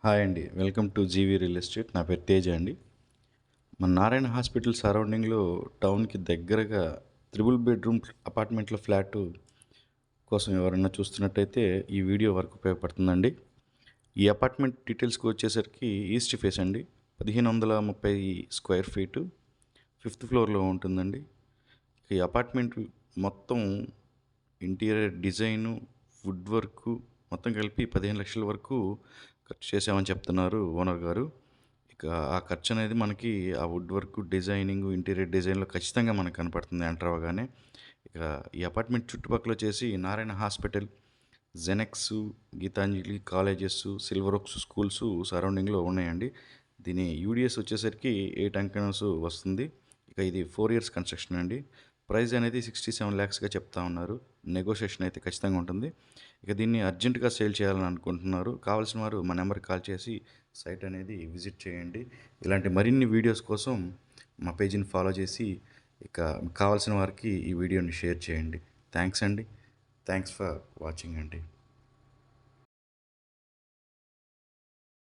Hi అండి. Welcome to GV real estate. నా పేరు తేజ అండి. మన నారాయణ హాస్పిటల్ సరౌండింగ్‌లో టౌన్‌కి దగ్గరగా త్రిబుల్ బెడ్‌రూమ్ అపార్ట్మెంట్‌లో ఫ్లాటు కోసం ఎవరైనా చూస్తున్నట్టయితే ఈ వీడియో వరకు ఉపయోగపడుతుందండి. ఈ అపార్ట్మెంట్ డీటెయిల్స్‌కి వచ్చేసరికి ఈస్ట్ ఫేస్ అండి. 1530 స్క్వేర్ ఫీటు, ఫిఫ్త్ ఫ్లోర్‌లో ఉంటుందండి. ఈ అపార్ట్మెంట్ మొత్తం ఇంటీరియర్ డిజైను, వుడ్ వర్కు మొత్తం కలిపి 15,00,000 వరకు ఖర్చు చేశామని చెప్తున్నారు ఓనర్ గారు. ఇక ఆ ఖర్చనేది మనకి ఆ వుడ్ వర్క్, డిజైనింగు, ఇంటీరియర్ డిజైన్‌లో ఖచ్చితంగా మనకు కనపడుతుంది ఎంటర్ అవ్వగానే. ఇక ఈ అపార్ట్మెంట్ చుట్టుపక్కలొచ్చేసి నారాయణ హాస్పిటల్, జెనెక్సు, Gitanjali colleges, silver oaks schools సరౌండింగ్‌లో ఉన్నాయండి. దీని యూడిఎస్ వచ్చేసరికి 8 అంకణాస్ వస్తుంది. ఇక ఇది 4 ఇయర్స్ కన్‌స్ట్రక్షన్ అండి. ప్రైస్ అనేది 67 లాక్స్‌గా చెప్తా ఉన్నారు. నెగోషియేషన్ అయితే ఖచ్చితంగా ఉంటుంది. ఇక దీన్ని అర్జెంట్‌గా సేల్ చేయాలని అనుకుంటున్నారు. కావాల్సిన వారు మా నెంబర్‌కి కాల్ చేసి సైట్ అనేది విజిట్ చేయండి. ఇలాంటి మరిన్ని వీడియోస్ కోసం మా పేజీని ఫాలో చేసి ఇక కావాల్సిన వారికి ఈ వీడియోని షేర్ చేయండి. థ్యాంక్స్ అండి. థ్యాంక్స్ ఫర్ వాచింగ్ అండి.